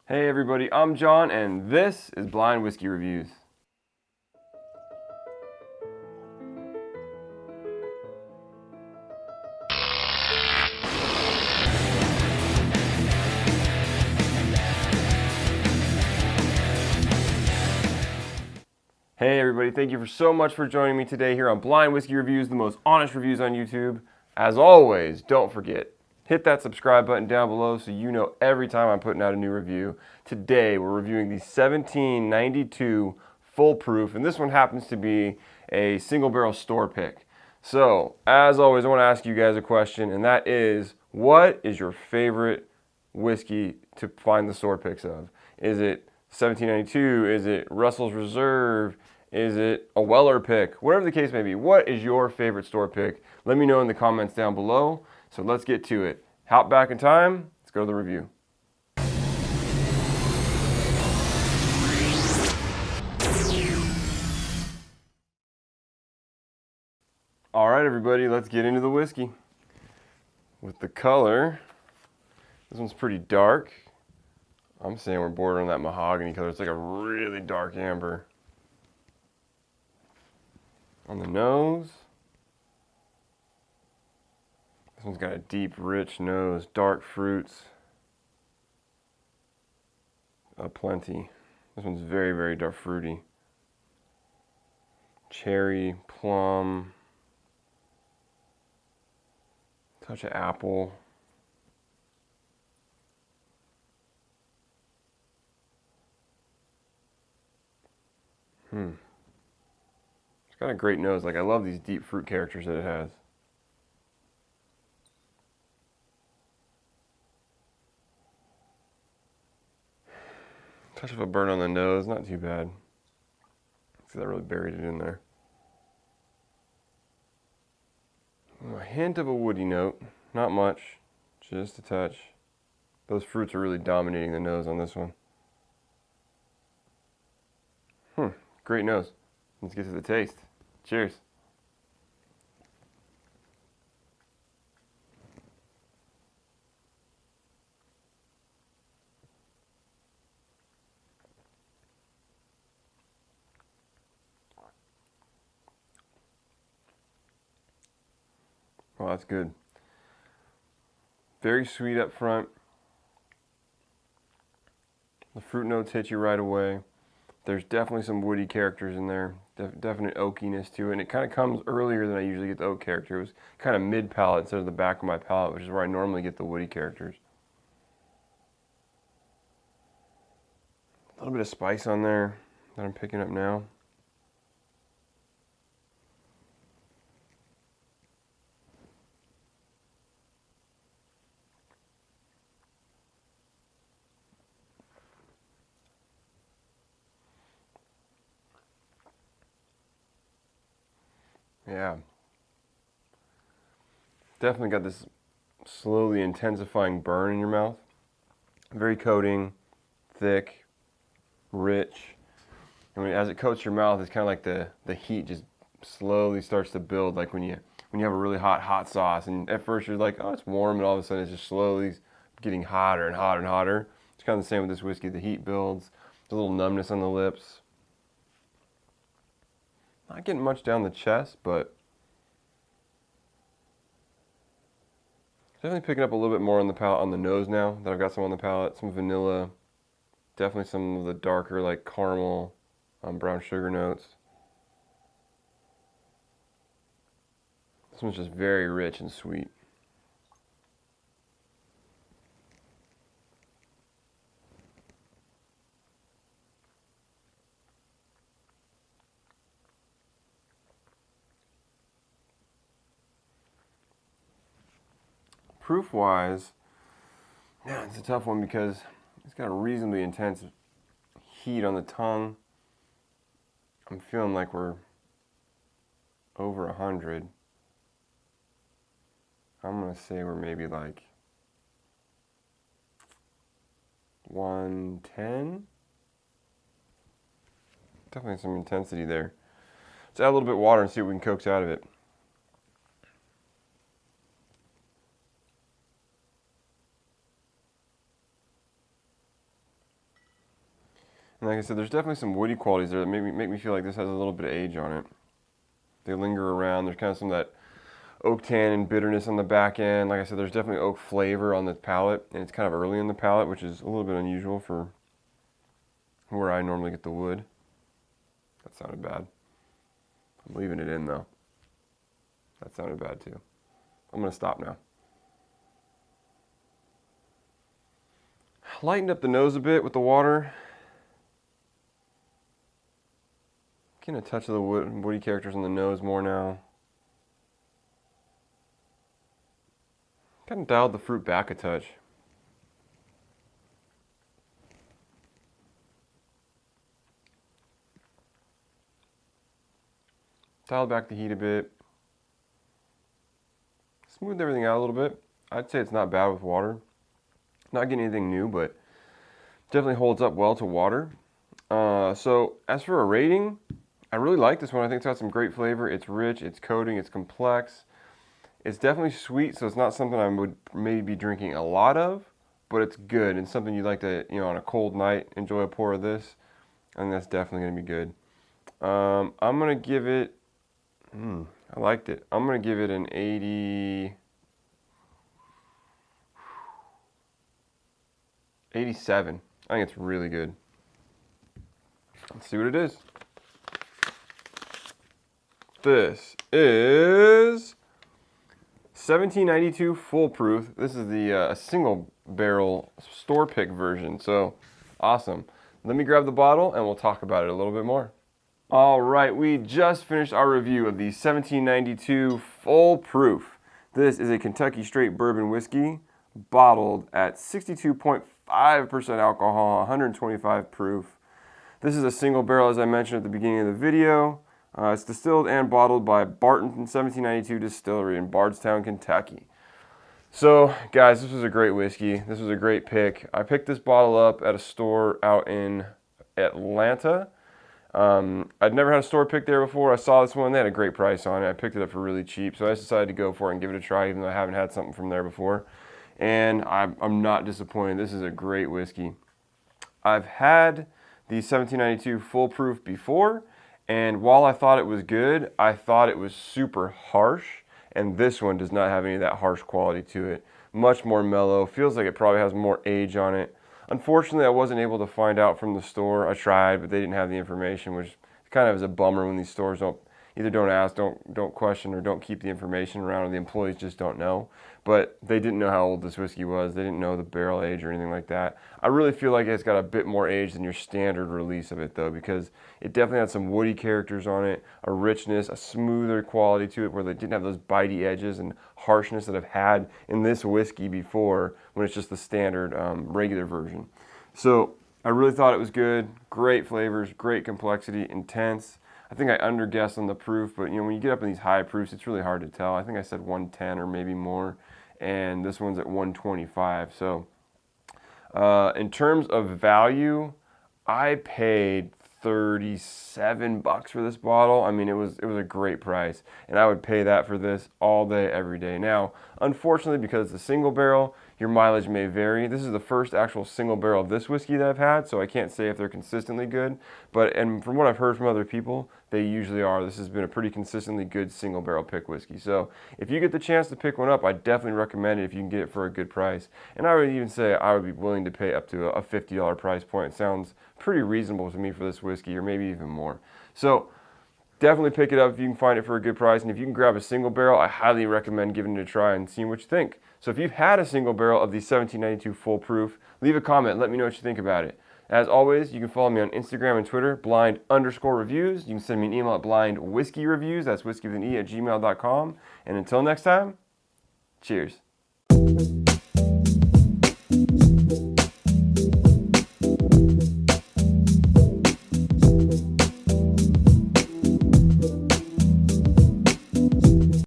Hey everybody, I'm John and this is Blind Whiskey Reviews. Hey everybody, thank you so much for joining me today here on Blind Whiskey Reviews, the most honest reviews on YouTube. As always, don't forget, hit that subscribe button down below so you know every time I'm putting out a new review. Today we're reviewing the 1792 Full Proof, and this one happens to be a single barrel store pick. So, as always, I want to ask you guys a question, and that is, what is your favorite whiskey to find the store picks of? Is it 1792? Is it Russell's Reserve? Is it a Weller pick? Whatever the case may be, what is your favorite store pick? Let me know in the comments down below. So let's get to it. Hop back in time. Let's go to the review. All right, everybody, let's get into the whiskey. With the color, this one's pretty dark. I'm saying we're bordering on that mahogany color. It's like a really dark amber. On the nose, this one's got a deep, rich nose, dark fruits, plenty. This one's very, very dark fruity. Cherry, plum, touch of apple. It's got a great nose. Like, I love these deep fruit characters that it has. Touch of a burn on the nose, not too bad. See, that really buried it in there. A hint of a woody note, not much, just a touch. Those fruits are really dominating the nose on this one. Great nose. Let's get to the taste. Cheers. Oh, that's good. Very sweet up front. The fruit notes hit you right away. There's definitely some woody characters in there. Definite oakiness to it. And it kind of comes earlier than I usually get the oak character. It was kind of mid-palate instead of the back of my palate, which is where I normally get the woody characters. A little bit of spice on there that I'm picking up now. Yeah. Definitely got this slowly intensifying burn in your mouth. Very coating, thick, rich. And as it coats your mouth, it's kind of like the heat just slowly starts to build, like when you have a really hot sauce, and at first you're like, oh, it's warm, and all of a sudden it's just slowly getting hotter and hotter and hotter. It's kind of the same with this whiskey. The heat builds, there's a little numbness on the lips. Not getting much down the chest, but definitely picking up a little bit more on the palate, on the nose now that I've got some on the palate. Some vanilla, definitely some of the darker, like caramel, brown sugar notes. This one's just very rich and sweet. Proof-wise, yeah, it's a tough one because it's got a reasonably intense heat on the tongue. I'm feeling like we're over 100. I'm going to say we're maybe like 110. Definitely some intensity there. Let's add a little bit of water and see what we can coax out of it. And like I said, there's definitely some woody qualities there that make me feel like this has a little bit of age on it. They linger around. There's kind of some of that oak tan and bitterness on the back end. Like I said, there's definitely oak flavor on the palate, and it's kind of early in the palate, which is a little bit unusual for where I normally get the wood. That sounded bad. I'm leaving it in though. That sounded bad too. I'm going to stop now. Lightened up the nose a bit with the water. Getting a touch of the woody characters on the nose more now. Kind of dialed the fruit back a touch. Dialed back the heat a bit. Smoothed everything out a little bit. I'd say it's not bad with water. Not getting anything new, but definitely holds up well to water. So as for a rating, I really like this one. I think it's got some great flavor. It's rich, it's coating, it's complex. It's definitely sweet, so it's not something I would maybe be drinking a lot of, but it's good and something you'd like to, on a cold night, enjoy a pour of this. I think that's definitely going to be good. I'm going to give it, I liked it. I'm going to give it an 87. I think it's really good. Let's see what it is. This is 1792 full proof. This is the single barrel store pick version. So awesome. Let me grab the bottle and we'll talk about it a little bit more. All right, we just finished our review of the 1792 full proof. This is a Kentucky straight bourbon whiskey bottled at 62.5% alcohol, 125 proof. This is a single barrel, as I mentioned at the beginning of the video. It's distilled and bottled by Barton 1792 Distillery in Bardstown, Kentucky. So, guys, this was a great whiskey. This was a great pick. I picked this bottle up at a store out in Atlanta. I'd never had a store pick there before. I saw this one. They had a great price on it. I picked it up for really cheap, so I just decided to go for it and give it a try, even though I haven't had something from there before. And I'm not disappointed. This is a great whiskey. I've had the 1792 full proof before, and while I thought it was good, I thought it was super harsh, and this one does not have any of that harsh quality to it. Much more mellow. Feels like it probably has more age on it. Unfortunately, I wasn't able to find out from the store. I tried, but they didn't have the information, which kind of is a bummer when these stores don't ask, don't question, or don't keep the information around, or the employees just don't know. But they didn't know how old this whiskey was. They didn't know the barrel age or anything like that. I really feel like it's got a bit more age than your standard release of it, though, because it definitely had some woody characters on it, a richness, a smoother quality to it, where they didn't have those bitey edges and harshness that I've had in this whiskey before when it's just the standard regular version. So I really thought it was good. Great flavors, great complexity, intense. I think I underguessed on the proof, but when you get up in these high proofs, it's really hard to tell. I think I said 110 or maybe more, and this one's at 125. So in terms of value, I paid $37 for this bottle. I mean, it was a great price, and I would pay that for this all day, every day. Now, unfortunately, because it's a single barrel, your mileage may vary. This is the first actual single barrel of this whiskey that I've had, so I can't say if they're consistently good. And from what I've heard from other people, they usually are. This has been a pretty consistently good single barrel pick whiskey. So if you get the chance to pick one up, I definitely recommend it if you can get it for a good price. And I would even say I would be willing to pay up to a $50 price point. It sounds pretty reasonable to me for this whiskey, or maybe even more. So definitely pick it up if you can find it for a good price. And if you can grab a single barrel, I highly recommend giving it a try and seeing what you think. So if you've had a single barrel of the 1792 full proof, leave a comment. Let me know what you think about it. As always, you can follow me on Instagram and Twitter, blind_reviews. You can send me an email at blindwhiskeyreviews, that's whiskey with an E, @gmail.com. And until next time, cheers.